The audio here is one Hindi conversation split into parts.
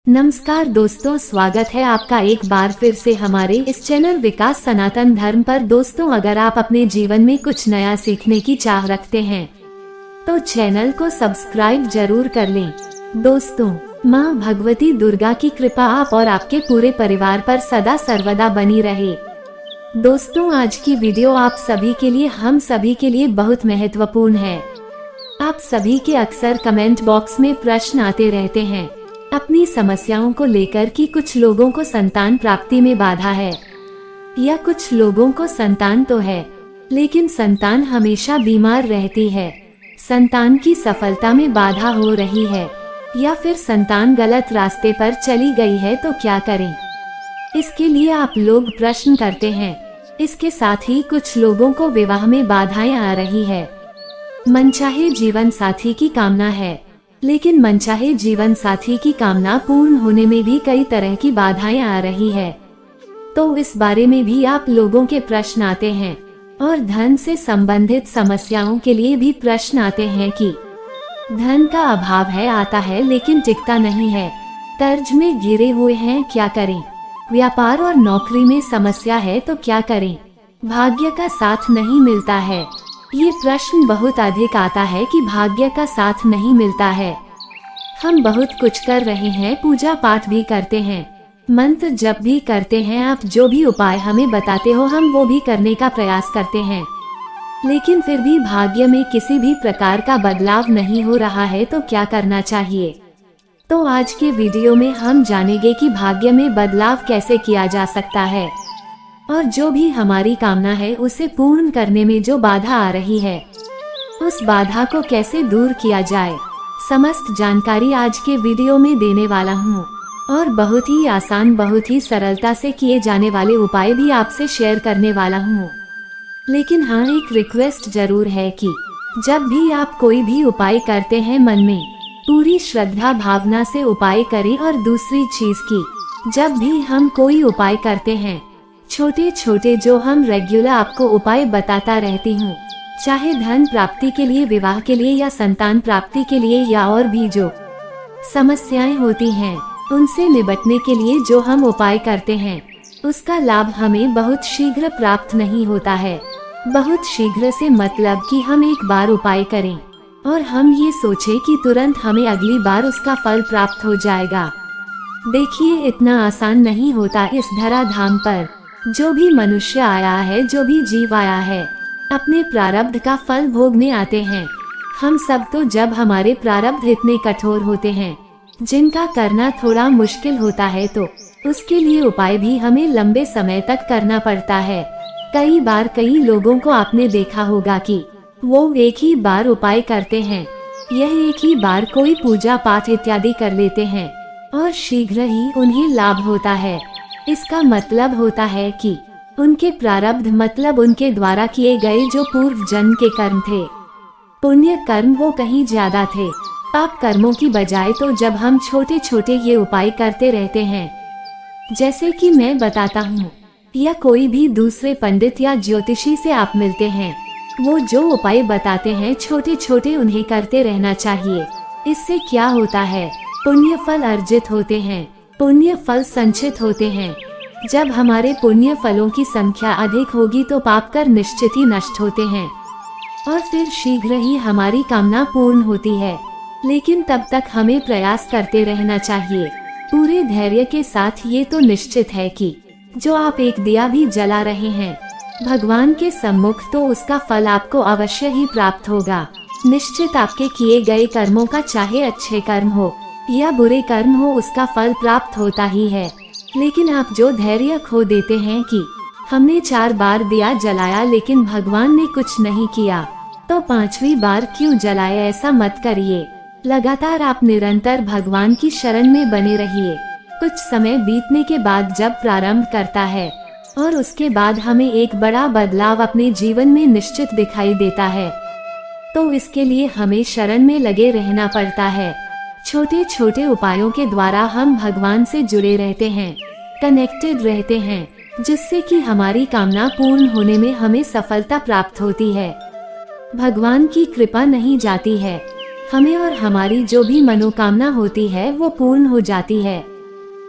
नमस्कार दोस्तों, स्वागत है आपका एक बार फिर से हमारे इस चैनल विकास सनातन धर्म पर। दोस्तों, अगर आप अपने जीवन में कुछ नया सीखने की चाह रखते हैं तो चैनल को सब्सक्राइब जरूर कर लें। दोस्तों, माँ भगवती दुर्गा की कृपा आप और आपके पूरे परिवार पर सदा सर्वदा बनी रहे। दोस्तों, आज की वीडियो आप सभी के लिए, हम सभी के लिए बहुत महत्वपूर्ण है। आप सभी के अक्सर कमेंट बॉक्स में प्रश्न आते रहते हैं अपनी समस्याओं को लेकर कि कुछ लोगों को संतान प्राप्ति में बाधा है, या कुछ लोगों को संतान तो है लेकिन संतान हमेशा बीमार रहती है, संतान की सफलता में बाधा हो रही है, या फिर संतान गलत रास्ते पर चली गई है तो क्या करें। इसके लिए आप लोग प्रश्न करते हैं। इसके साथ ही कुछ लोगों को विवाह में बाधाएं आ रही है। मनचाहे जीवन साथी की कामना है, लेकिन मनचाहे जीवन साथी की कामना पूर्ण होने में भी कई तरह की बाधाएं आ रही है। तो इस बारे में भी आप लोगों के प्रश्न आते हैं, और धन से संबंधित समस्याओं के लिए भी प्रश्न आते हैं कि धन का अभाव है, आता है लेकिन टिकता नहीं है, कर्ज में घिरे हुए हैं, क्या करें। व्यापार और नौकरी में समस्या है तो क्या करें। भाग्य का साथ नहीं मिलता है। ये प्रश्न बहुत अधिक आता है कि भाग्य का साथ नहीं मिलता है। हम बहुत कुछ कर रहे हैं, पूजा पाठ भी करते हैं, मंत्र जप भी करते हैं, आप जो भी उपाय हमें बताते हो हम वो भी करने का प्रयास करते हैं, लेकिन फिर भी भाग्य में किसी भी प्रकार का बदलाव नहीं हो रहा है तो क्या करना चाहिए। तो आज के वीडियो में हम जानेंगे कि भाग्य में बदलाव कैसे किया जा सकता है, और जो भी हमारी कामना है उसे पूर्ण करने में जो बाधा आ रही है उस बाधा को कैसे दूर किया जाए। समस्त जानकारी आज के वीडियो में देने वाला हूँ, और बहुत ही आसान, बहुत ही सरलता से किए जाने वाले उपाय भी आपसे शेयर करने वाला हूँ। लेकिन हाँ, एक रिक्वेस्ट जरूर है कि जब भी आप कोई भी उपाय करते हैं मन में पूरी श्रद्धा भावना से उपाय करें। और दूसरी चीज की, जब भी हम कोई उपाय करते हैं, छोटे छोटे जो हम रेगुलर आपको उपाय बताता रहती हूँ, चाहे धन प्राप्ति के लिए, विवाह के लिए, या संतान प्राप्ति के लिए, या और भी जो समस्याएं होती हैं उनसे निपटने के लिए जो हम उपाय करते हैं, उसका लाभ हमें बहुत शीघ्र प्राप्त नहीं होता है। बहुत शीघ्र से मतलब कि हम एक बार उपाय करें और हम ये सोचें कि तुरंत हमें अगली बार उसका फल प्राप्त हो जाएगा। देखिए, इतना आसान नहीं होता इस धराधाम पर। जो भी मनुष्य आया है, जो भी जीव आया है, अपने प्रारब्ध का फल भोगने आते हैं। हम सब तो जब हमारे प्रारब्ध इतने कठोर होते हैं, जिनका करना थोड़ा मुश्किल होता है, तो उसके लिए उपाय भी हमें लंबे समय तक करना पड़ता है। कई बार कई लोगों को आपने देखा होगा कि वो एक ही बार उपाय करते हैं, यह एक ही बार कोई पूजा पाठ इत्यादि कर लेते हैं और शीघ्र ही उन्हें लाभ होता है। इसका मतलब होता है कि उनके प्रारब्ध, मतलब उनके द्वारा किए गए जो पूर्व जन्म के कर्म थे, पुण्य कर्म, वो कहीं ज्यादा थे पाप कर्मों की बजाय। तो जब हम छोटे छोटे ये उपाय करते रहते हैं, जैसे कि मैं बताता हूँ, या कोई भी दूसरे पंडित या ज्योतिषी से आप मिलते हैं, वो जो उपाय बताते हैं छोटे छोटे उन्हें करते रहना चाहिए। इससे क्या होता है, पुण्य फल अर्जित होते हैं, पुण्य फल संचित होते हैं। जब हमारे पुण्य फलों की संख्या अधिक होगी तो पाप कर निश्चित ही नष्ट होते हैं, और फिर शीघ्र ही हमारी कामना पूर्ण होती है। लेकिन तब तक हमें प्रयास करते रहना चाहिए पूरे धैर्य के साथ। ये तो निश्चित है कि जो आप एक दिया भी जला रहे हैं भगवान के सम्मुख, तो उसका फल आपको अवश्य ही प्राप्त होगा। निश्चित आपके किए गए कर्मों का, चाहे अच्छे कर्म हो या बुरे कर्म हो, उसका फल प्राप्त होता ही है। लेकिन आप जो धैर्य खो देते हैं कि हमने 4 बार दिया जलाया लेकिन भगवान ने कुछ नहीं किया, तो 5वीं बार क्यों जलाए, ऐसा मत करिए। लगातार आप निरंतर भगवान की शरण में बने रहिए। कुछ समय बीतने के बाद जब प्रारंभ करता है और उसके बाद हमें एक बड़ा बदलाव अपने जीवन में निश्चित दिखाई देता है, तो इसके लिए हमें शरण में लगे रहना पड़ता है। छोटे छोटे उपायों के द्वारा हम भगवान से जुड़े रहते हैं, कनेक्टेड रहते हैं, जिससे कि हमारी कामना पूर्ण होने में हमें सफलता प्राप्त होती है। भगवान की कृपा नहीं जाती है, हमें और हमारी जो भी मनोकामना होती है वो पूर्ण हो जाती है।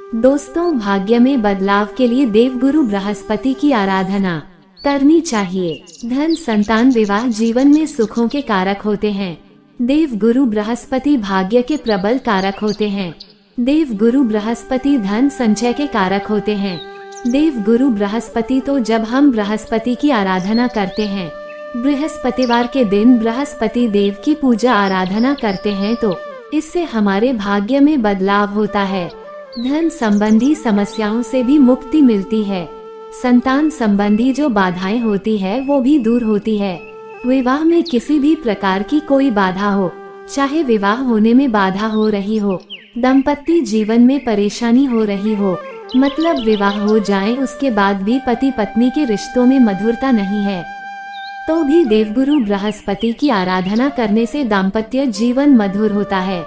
दोस्तों, भाग्य में बदलाव के लिए देवगुरु बृहस्पति की आराधना करनी चाहिए। धन, संतान, विवाह, जीवन में सुखों के कारक होते हैं। देवगुरु बृहस्पति भाग्य के प्रबल कारक होते हैं। देवगुरु बृहस्पति धन संचय के कारक होते हैं। देवगुरु बृहस्पति, तो जब हम बृहस्पति की आराधना करते हैं, बृहस्पतिवार के दिन बृहस्पति देव की पूजा आराधना करते हैं, तो इससे हमारे भाग्य में बदलाव होता है। धन संबंधी समस्याओं से भी मुक्ति मिलती है। संतान संबंधी जो बाधाएं होती है वो भी दूर होती है। विवाह में किसी भी प्रकार की कोई बाधा हो, चाहे विवाह होने में बाधा हो रही हो, दाम्पत्य जीवन में परेशानी हो रही हो, मतलब विवाह हो जाए उसके बाद भी पति पत्नी के रिश्तों में मधुरता नहीं है, तो भी देवगुरु बृहस्पति की आराधना करने से दाम्पत्य जीवन मधुर होता है।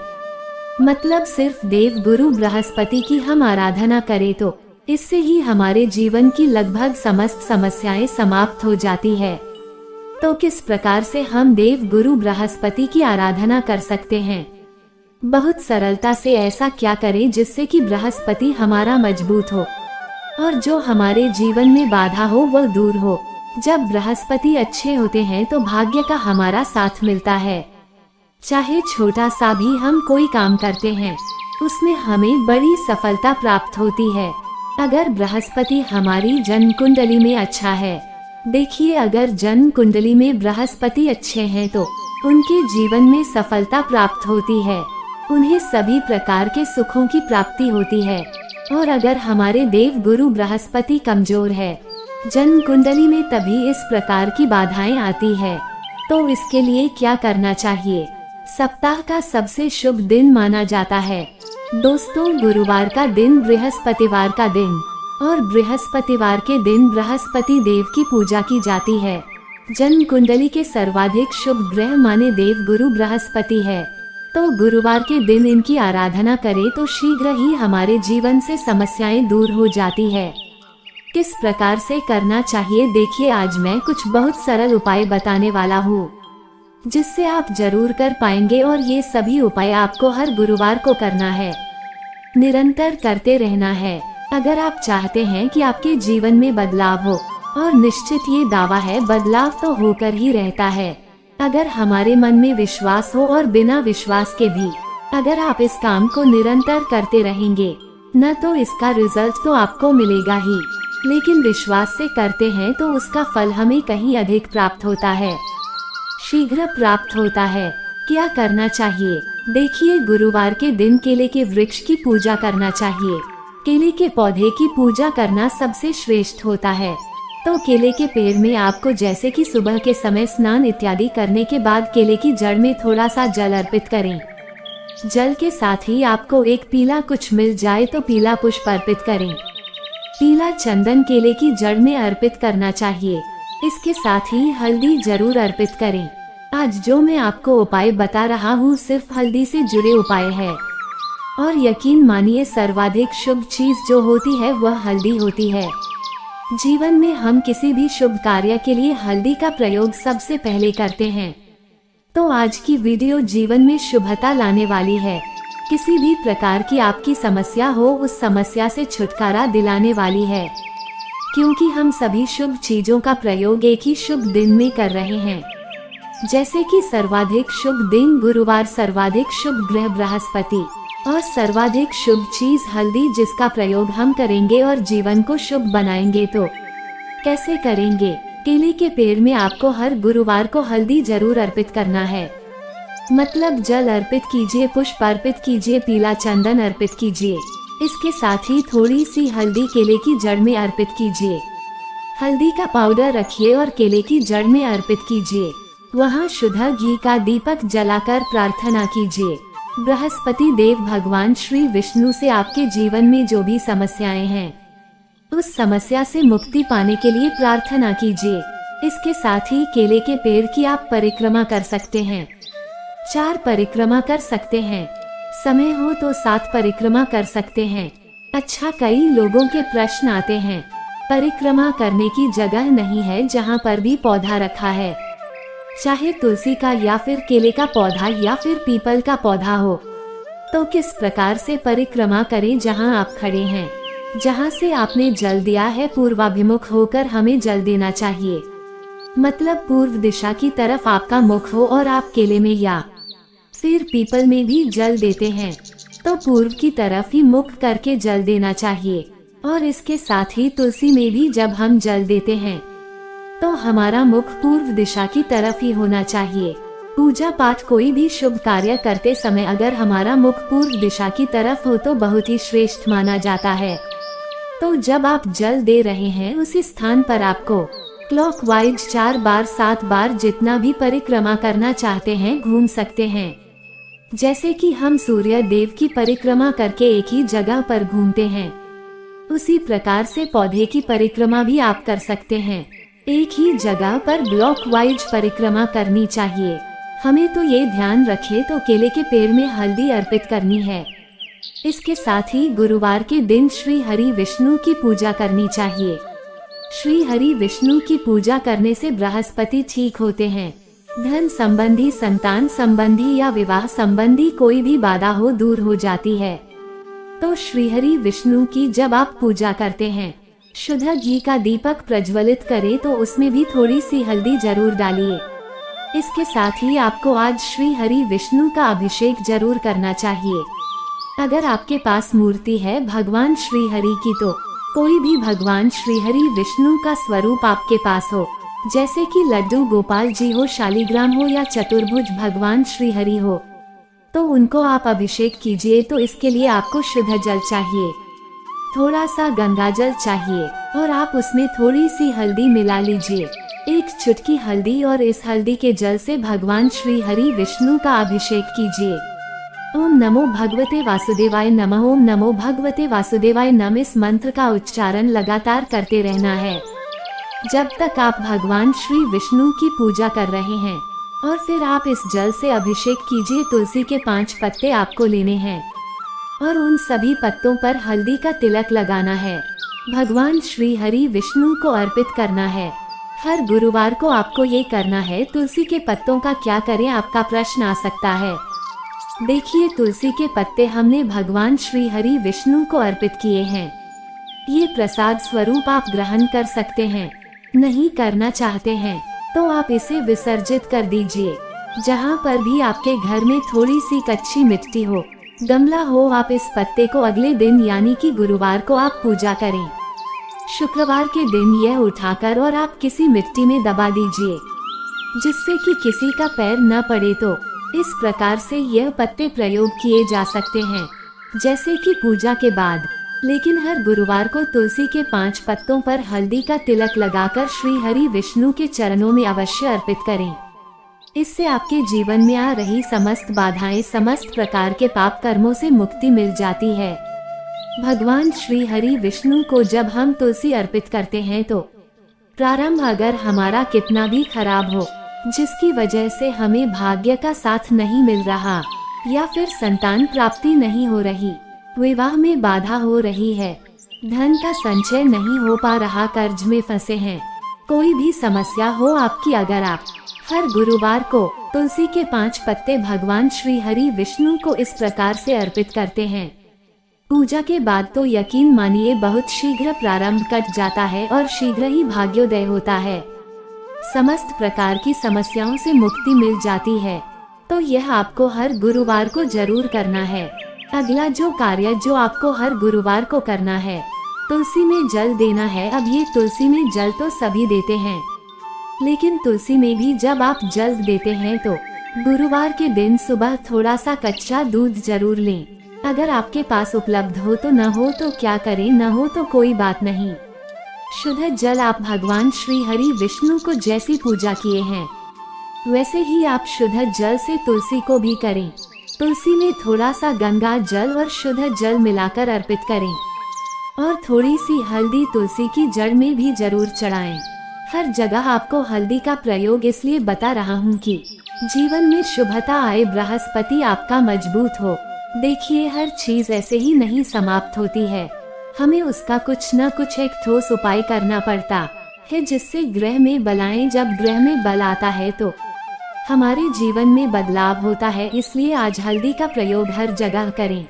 मतलब सिर्फ देवगुरु बृहस्पति की हम आराधना करें तो इससे ही हमारे जीवन की लगभग समस्त समस्याएं समाप्त हो जाती है। तो किस प्रकार से हम देवगुरु बृहस्पति की आराधना कर सकते हैं? बहुत सरलता से ऐसा क्या करें जिससे कि बृहस्पति हमारा मजबूत हो और जो हमारे जीवन में बाधा हो वह दूर हो। जब बृहस्पति अच्छे होते हैं तो भाग्य का हमारा साथ मिलता है। चाहे छोटा सा भी हम कोई काम करते हैं, उसमें हमें बड़ी सफलता प्राप्त होती है। अगर बृहस्पति हमारी जन्म कुंडली में अच्छा है, देखिए अगर जन्म कुंडली में बृहस्पति अच्छे हैं तो उनके जीवन में सफलता प्राप्त होती है, उन्हें सभी प्रकार के सुखों की प्राप्ति होती है। और अगर हमारे देव गुरु बृहस्पति कमजोर है जन्म कुंडली में, तभी इस प्रकार की बाधाएं आती है। तो इसके लिए क्या करना चाहिए? सप्ताह का सबसे शुभ दिन माना जाता है दोस्तों गुरुवार का दिन, बृहस्पतिवार का दिन, और बृहस्पतिवार के दिन बृहस्पति देव की पूजा की जाती है। जन्म कुंडली के सर्वाधिक शुभ ग्रह माने देव गुरु बृहस्पति है, तो गुरुवार के दिन इनकी आराधना करें तो शीघ्र ही हमारे जीवन से समस्याएं दूर हो जाती है। किस प्रकार से करना चाहिए, देखिए आज मैं कुछ बहुत सरल उपाय बताने वाला हूँ जिससे आप जरूर कर पाएंगे। और ये सभी उपाय आपको हर गुरुवार को करना है, निरंतर करते रहना है। अगर आप चाहते हैं कि आपके जीवन में बदलाव हो, और निश्चित ये दावा है बदलाव तो होकर ही रहता है, अगर हमारे मन में विश्वास हो और बिना विश्वास के भी अगर आप इस काम को निरंतर करते रहेंगे न तो इसका रिजल्ट तो आपको मिलेगा ही, लेकिन विश्वास से करते हैं तो उसका फल हमें कहीं अधिक प्राप्त होता है, शीघ्र प्राप्त होता है। क्या करना चाहिए? देखिए गुरुवार के दिन केले के वृक्ष की पूजा करना चाहिए। केले के पौधे की पूजा करना सबसे श्रेष्ठ होता है। तो केले के पेड़ में आपको जैसे कि सुबह के समय स्नान इत्यादि करने के बाद केले की जड़ में थोड़ा सा जल अर्पित करें। जल के साथ ही आपको एक पीला कुछ मिल जाए तो पीला पुष्प अर्पित करें। पीला चंदन केले की जड़ में अर्पित करना चाहिए। इसके साथ ही हल्दी जरूर अर्पित करें। आज जो मैं आपको उपाय बता रहा हूँ सिर्फ हल्दी से जुड़े उपाय है, और यकीन मानिए सर्वाधिक शुभ चीज जो होती है वह हल्दी होती है। जीवन में हम किसी भी शुभ कार्य के लिए हल्दी का प्रयोग सबसे पहले करते हैं। तो आज की वीडियो जीवन में शुभता लाने वाली है। किसी भी प्रकार की आपकी समस्या हो उस समस्या से छुटकारा दिलाने वाली है, क्योंकि हम सभी शुभ चीजों का प्रयोग एक ही शुभ दिन में कर रहे हैं। जैसे कि सर्वाधिक शुभ दिन गुरुवार, सर्वाधिक शुभ ग्रह बृहस्पति और सर्वाधिक शुभ चीज हल्दी, जिसका प्रयोग हम करेंगे और जीवन को शुभ बनाएंगे। तो कैसे करेंगे? केले के पेड़ में आपको हर गुरुवार को हल्दी जरूर अर्पित करना है। मतलब जल अर्पित कीजिए, पुष्प अर्पित कीजिए, पीला चंदन अर्पित कीजिए। इसके साथ ही थोड़ी सी हल्दी केले की जड़ में अर्पित कीजिए। हल्दी का पाउडर रखिए और केले की जड़ में अर्पित कीजिए। वहाँ शुद्ध घी का दीपक जलाकर प्रार्थना कीजिए। बृहस्पति देव भगवान श्री विष्णु से आपके जीवन में जो भी समस्याएं हैं उस समस्या से मुक्ति पाने के लिए प्रार्थना कीजिए। इसके साथ ही केले के पेड़ की आप परिक्रमा कर सकते हैं। 4 परिक्रमा कर सकते हैं, समय हो तो 7 परिक्रमा कर सकते हैं। अच्छा, कई लोगों के प्रश्न आते हैं परिक्रमा करने की जगह नहीं है जहाँ पर भी पौधा रखा है, चाहे तुलसी का या फिर केले का पौधा या फिर पीपल का पौधा हो, तो किस प्रकार से परिक्रमा करें? जहां आप खड़े हैं, जहां से आपने जल दिया है, पूर्वाभिमुख होकर हमें जल देना चाहिए। मतलब पूर्व दिशा की तरफ आपका मुख हो और आप केले में या फिर पीपल में भी जल देते हैं तो पूर्व की तरफ ही मुख करके जल देना चाहिए। और इसके साथ ही तुलसी में भी जब हम जल देते हैं तो हमारा मुख पूर्व दिशा की तरफ ही होना चाहिए। पूजा पाठ कोई भी शुभ कार्य करते समय अगर हमारा मुख पूर्व दिशा की तरफ हो तो बहुत ही श्रेष्ठ माना जाता है। तो जब आप जल दे रहे हैं उसी स्थान पर आपको क्लॉकवाइज 4 बार 7 बार जितना भी परिक्रमा करना चाहते हैं घूम सकते हैं। जैसे कि हम सूर्य देव की परिक्रमा करके एक ही जगह पर घूमते हैं, उसी प्रकार से पौधे की परिक्रमा भी आप कर सकते हैं। एक ही जगह पर ब्लॉक वाइज परिक्रमा करनी चाहिए। हमें तो ये ध्यान रखे तो केले के पेड़ में हल्दी अर्पित करनी है। इसके साथ ही गुरुवार के दिन श्री हरि विष्णु की पूजा करनी चाहिए। श्री हरि विष्णु की पूजा करने से बृहस्पति ठीक होते हैं। धन संबंधी, संतान संबंधी या विवाह संबंधी कोई भी बाधा हो दूर हो जाती है। तो श्री हरि विष्णु की जब आप पूजा करते हैं, शुद्ध घी का दीपक प्रज्वलित करें तो उसमें भी थोड़ी सी हल्दी जरूर डालिए। इसके साथ ही आपको आज श्री हरि विष्णु का अभिषेक जरूर करना चाहिए। अगर आपके पास मूर्ति है भगवान श्री हरि की तो कोई भी भगवान श्री हरि विष्णु का स्वरूप आपके पास हो, जैसे कि लड्डू गोपाल जी हो, शालिग्राम हो या चतुर्भुज भगवान श्री हरि हो, तो उनको आप अभिषेक कीजिए। तो इसके लिए आपको शुद्ध जल चाहिए, थोड़ा सा गंगा जल चाहिए और आप उसमें थोड़ी सी हल्दी मिला लीजिए, एक चुटकी हल्दी, और इस हल्दी के जल से भगवान श्री हरि विष्णु का अभिषेक कीजिए। ओम नमो भगवते वासुदेवाय नमः, ओम नमो भगवते वासुदेवाय नमः। इस मंत्र का उच्चारण लगातार करते रहना है जब तक आप भगवान श्री विष्णु की पूजा कर रहे हैं। और फिर आप इस जल से अभिषेक कीजिए। तुलसी के 5 पत्ते आपको लेने हैं और उन सभी पत्तों पर हल्दी का तिलक लगाना है। भगवान श्री हरि विष्णु को अर्पित करना है। हर गुरुवार को आपको ये करना है। तुलसी के पत्तों का क्या करें, आपका प्रश्न आ सकता है। देखिए, तुलसी के पत्ते हमने भगवान श्री हरि विष्णु को अर्पित किए हैं। ये प्रसाद स्वरूप आप ग्रहण कर सकते हैं। नहीं करना चाहते हैं तो आप इसे विसर्जित कर दीजिए। जहाँ पर भी आपके घर में थोड़ी सी कच्ची मिट्टी हो, गमला हो, आप इस पत्ते को अगले दिन यानी कि गुरुवार को आप पूजा करें। शुक्रवार के दिन यह उठाकर और आप किसी मिट्टी में दबा दीजिए जिससे कि किसी का पैर न पड़े। तो इस प्रकार से यह पत्ते प्रयोग किए जा सकते हैं जैसे कि पूजा के बाद। लेकिन हर गुरुवार को तुलसी के 5 पत्तों पर हल्दी का तिलक लगाकर श्री हरि विष्णु के चरणों में अवश्य अर्पित करें। इससे आपके जीवन में आ रही समस्त बाधाएं, समस्त प्रकार के पाप कर्मों से मुक्ति मिल जाती है। भगवान श्री हरि विष्णु को जब हम तुलसी अर्पित करते हैं तो प्रारंभ अगर हमारा कितना भी खराब हो, जिसकी वजह से हमें भाग्य का साथ नहीं मिल रहा या फिर संतान प्राप्ति नहीं हो रही, विवाह में बाधा हो रही है, धन का संचय नहीं हो पा रहा, कर्ज में फंसे हैं, कोई भी समस्या हो आपकी, अगर आप हर गुरुवार को तुलसी के 5 पत्ते भगवान श्री हरि विष्णु को इस प्रकार से अर्पित करते हैं, पूजा के बाद तो यकीन मानिए बहुत शीघ्र प्रारंभ कट जाता है और शीघ्र ही भाग्योदय होता है। समस्त प्रकार की समस्याओं से मुक्ति मिल जाती है। तो यह आपको हर गुरुवार को जरूर करना है। अगला जो कार्य जो आपको हर गुरुवार को करना है, तुलसी में जल देना है। अब ये तुलसी में जल तो सभी देते हैं, लेकिन तुलसी में भी जब आप जल देते हैं तो गुरुवार के दिन सुबह थोड़ा सा कच्चा दूध जरूर लें। अगर आपके पास उपलब्ध हो तो, न हो तो क्या करें, न हो तो कोई बात नहीं। शुद्ध जल आप भगवान श्री हरि विष्णु को जैसी पूजा किए हैं वैसे ही आप शुद्ध जल से तुलसी को भी करें। तुलसी में थोड़ा सा गंगा जल और शुद्ध जल मिलाकर अर्पित करें और थोड़ी सी हल्दी तुलसी की जड़ में भी जरूर चढ़ाएं। हर जगह आपको हल्दी का प्रयोग इसलिए बता रहा हूँ कि जीवन में शुभता आए, बृहस्पति आपका मजबूत हो। देखिए, हर चीज ऐसे ही नहीं समाप्त होती है, हमें उसका कुछ न कुछ एक ठोस उपाय करना पड़ता है जिससे ग्रह में बल आए। जब ग्रह में बल आता है तो हमारे जीवन में बदलाव होता है, इसलिए आज हल्दी का प्रयोग हर जगह करें।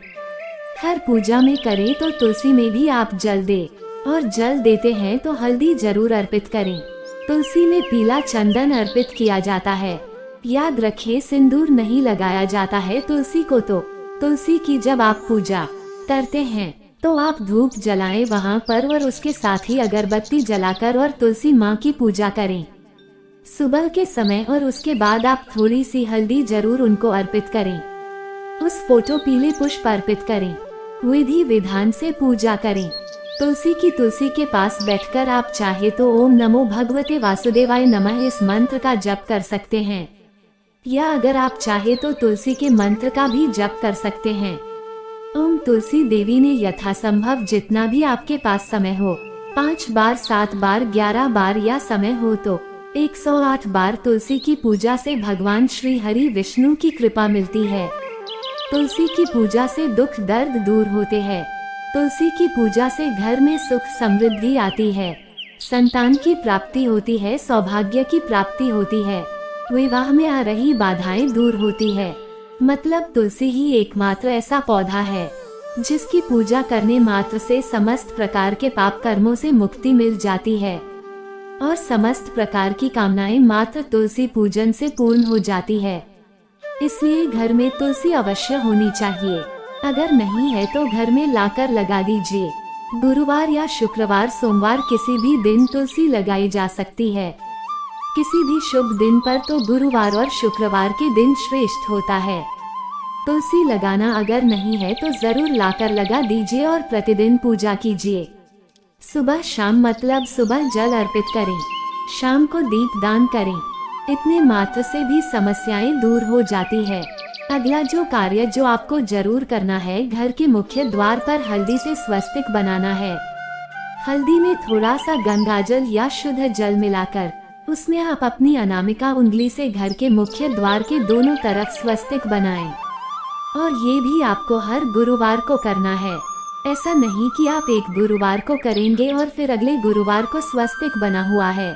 हर पूजा में करें तो तुलसी में भी आप जल दें, और जल देते हैं तो हल्दी जरूर अर्पित करें। तुलसी में पीला चंदन अर्पित किया जाता है। याद रखें, सिंदूर नहीं लगाया जाता है तुलसी को। तो तुलसी की जब आप पूजा करते हैं तो आप धूप जलाएं वहाँ पर, और उसके साथ ही अगरबत्ती जलाकर और तुलसी माँ की पूजा करें सुबह के समय। और उसके बाद आप थोड़ी सी हल्दी जरूर उनको अर्पित करें। उस फोटो पीले पुष्प अर्पित करें। विधि विधान से पूजा करें। तुलसी के पास बैठकर आप चाहे तो ओम नमो भगवते वासुदेवाय नमः इस मंत्र का जप कर सकते हैं, या अगर आप चाहे तो तुलसी के मंत्र का भी जप कर सकते हैं। ओम तुलसी देवी ने यथासंभव जितना भी आपके पास समय हो, 5 बार, 7 बार, 11 बार, या समय हो तो 108 बार तुलसी की पूजा से भगवान श्री हरि विष्णु की कृपा मिलती है। तुलसी की पूजा से दुख दर्द दूर होते हैं। तुलसी की पूजा से घर में सुख समृद्धि आती है, संतान की प्राप्ति होती है, सौभाग्य की प्राप्ति होती है, विवाह में आ रही बाधाएं दूर होती है। मतलब तुलसी ही एकमात्र ऐसा पौधा है जिसकी पूजा करने मात्र से समस्त प्रकार के पाप कर्मों से मुक्ति मिल जाती है, और समस्त प्रकार की कामनाएं मात्र तुलसी पूजन से पूर्ण हो जाती है। इसलिए घर में तुलसी अवश्य होनी चाहिए। अगर नहीं है तो घर में लाकर लगा दीजिए। गुरुवार या शुक्रवार, सोमवार किसी भी दिन तुलसी लगाई जा सकती है। किसी भी शुभ दिन पर तो गुरुवार और शुक्रवार के दिन श्रेष्ठ होता है। तुलसी लगाना अगर नहीं है तो जरूर लाकर लगा दीजिए और प्रतिदिन पूजा कीजिए। सुबह शाम, मतलब सुबह जल अर्पित करें, शाम को दीप दान करें। इतने मात्र से भी समस्याएं दूर हो जाती है। अगला जो कार्य जो आपको जरूर करना है, घर के मुख्य द्वार पर हल्दी से स्वस्तिक बनाना है। हल्दी में थोड़ा सा गंगाजल या शुद्ध जल मिलाकर उसमें आप अपनी अनामिका उंगली से घर के मुख्य द्वार के दोनों तरफ स्वस्तिक बनाएं। और ये भी आपको हर गुरुवार को करना है। ऐसा नहीं कि आप एक गुरुवार को करेंगे और फिर अगले गुरुवार को स्वस्तिक बना हुआ है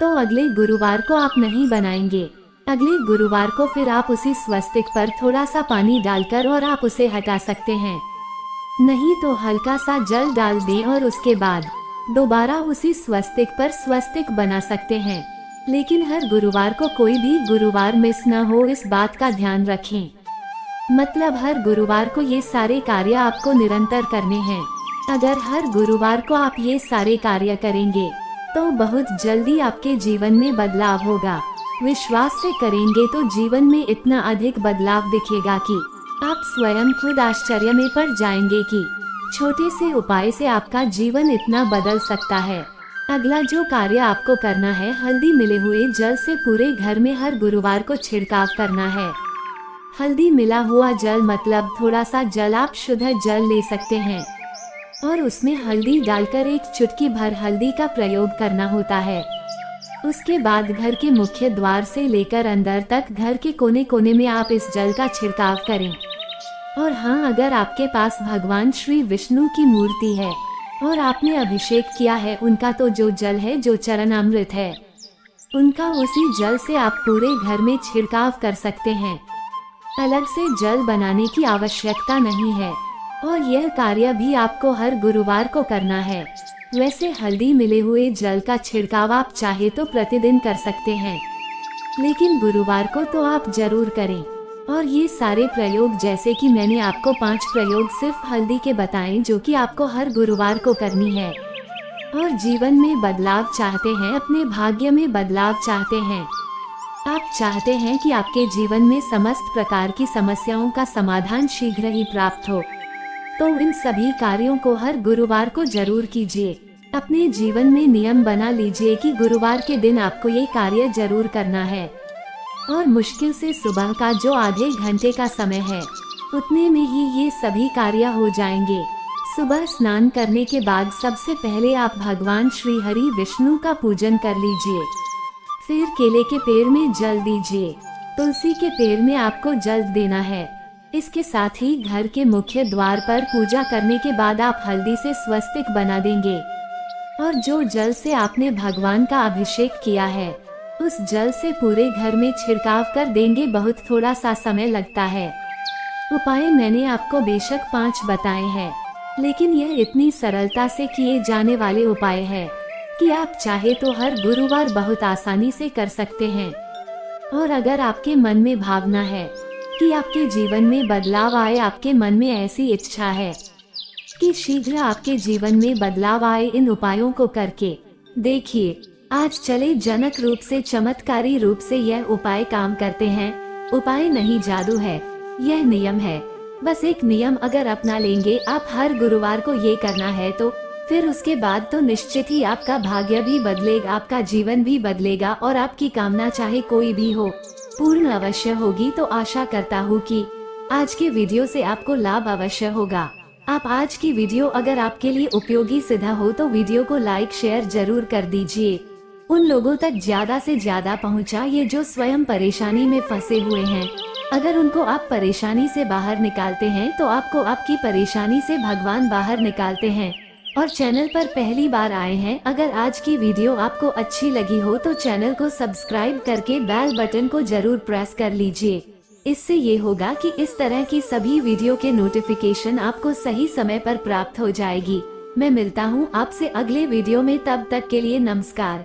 तो अगले गुरुवार को आप नहीं बनाएंगे। अगले गुरुवार को फिर आप उसी स्वस्तिक पर थोड़ा सा पानी डालकर और आप उसे हटा सकते हैं। नहीं तो हल्का सा जल डाल दें और उसके बाद दोबारा उसी स्वस्तिक पर स्वस्तिक बना सकते हैं। लेकिन हर गुरुवार को कोई भी गुरुवार मिस न हो, इस बात का ध्यान रखें। मतलब हर गुरुवार को ये सारे कार्य आपको निरंतर करने हैं। अगर हर गुरुवार को आप ये सारे कार्य करेंगे तो बहुत जल्दी आपके जीवन में बदलाव होगा। विश्वास से करेंगे तो जीवन में इतना अधिक बदलाव दिखेगा कि आप स्वयं खुद आश्चर्य में पड़ जाएंगे कि छोटे से उपाय से आपका जीवन इतना बदल सकता है। अगला जो कार्य आपको करना है, हल्दी मिले हुए जल से पूरे घर में हर गुरुवार को छिड़काव करना है। हल्दी मिला हुआ जल मतलब थोड़ा सा जल आप शुद्ध जल ले सकते हैं और उसमें हल्दी डालकर एक चुटकी भर हल्दी का प्रयोग करना होता है। उसके बाद घर के मुख्य द्वार से लेकर अंदर तक घर के कोने कोने में आप इस जल का छिड़काव करें। और हाँ, अगर आपके पास भगवान श्री विष्णु की मूर्ति है और आपने अभिषेक किया है उनका, तो जो जल है, जो चरणामृत है, उनका उसी जल से आप पूरे घर में छिड़काव कर सकते हैं। अलग से जल बनाने की आवश्यकता नहीं है और यह कार्य भी आपको हर गुरुवार को करना है। वैसे हल्दी मिले हुए जल का छिड़काव आप चाहे तो प्रतिदिन कर सकते हैं, लेकिन गुरुवार को तो आप जरूर करें। और ये सारे प्रयोग, जैसे कि मैंने आपको 5 प्रयोग सिर्फ हल्दी के बताए, जो कि आपको हर गुरुवार को करनी है। और जीवन में बदलाव चाहते हैं, अपने भाग्य में बदलाव चाहते हैं, आप चाहते हैं कि आपके जीवन में समस्त प्रकार की समस्याओं का समाधान शीघ्र ही प्राप्त हो, तो इन सभी कार्यों को हर गुरुवार को जरूर कीजिए। अपने जीवन में नियम बना लीजिए कि गुरुवार के दिन आपको ये कार्य जरूर करना है। और मुश्किल से सुबह का जो आधे घंटे का समय है, उतने में ही ये सभी कार्य हो जाएंगे। सुबह स्नान करने के बाद सबसे पहले आप भगवान श्री हरि विष्णु का पूजन कर लीजिए। फिर केले के पेड़ में जल दीजिए। तुलसी के पेड़ में आपको जल देना है। इसके साथ ही घर के मुख्य द्वार पर पूजा करने के बाद आप हल्दी से स्वस्तिक बना देंगे। और जो जल से आपने भगवान का अभिषेक किया है उस जल से पूरे घर में छिड़काव कर देंगे। बहुत थोड़ा सा समय लगता है। उपाय मैंने आपको बेशक 5 बताए हैं, लेकिन यह इतनी सरलता से किए जाने वाले उपाय है कि आप चाहे तो हर गुरुवार बहुत आसानी से कर सकते हैं। और अगर आपके मन में भावना है कि आपके जीवन में बदलाव आए, आपके मन में ऐसी इच्छा है कि शीघ्र आपके जीवन में बदलाव आए इन उपायों को करके देखिए, आज चले जनक रूप से, चमत्कारी रूप से यह उपाय काम करते हैं। उपाय नहीं जादू है, यह नियम है। बस एक नियम अगर अपना लेंगे आप, हर गुरुवार को ये करना है, तो फिर उसके बाद तो निश्चित ही आपका भाग्य भी बदलेगा, आपका जीवन भी बदलेगा और आपकी कामना चाहे कोई भी हो पूर्ण अवश्य होगी। तो आशा करता हूँ कि आज के वीडियो से आपको लाभ अवश्य होगा। आप आज की वीडियो अगर आपके लिए उपयोगी सिद्ध हो तो वीडियो को लाइक शेयर जरूर कर दीजिए। उन लोगों तक ज्यादा से ज्यादा पहुंचाइए जो स्वयं परेशानी में फंसे हुए हैं। अगर उनको आप परेशानी से बाहर निकालते हैं तो आपको आपकी परेशानी से भगवान बाहर निकालते हैं। और चैनल पर पहली बार आए हैं, अगर आज की वीडियो आपको अच्छी लगी हो तो चैनल को सब्सक्राइब करके बेल बटन को जरूर प्रेस कर लीजिए। इससे ये होगा कि इस तरह की सभी वीडियो के नोटिफिकेशन आपको सही समय पर प्राप्त हो जाएगी। मैं मिलता हूँ आपसे अगले वीडियो में, तब तक के लिए नमस्कार।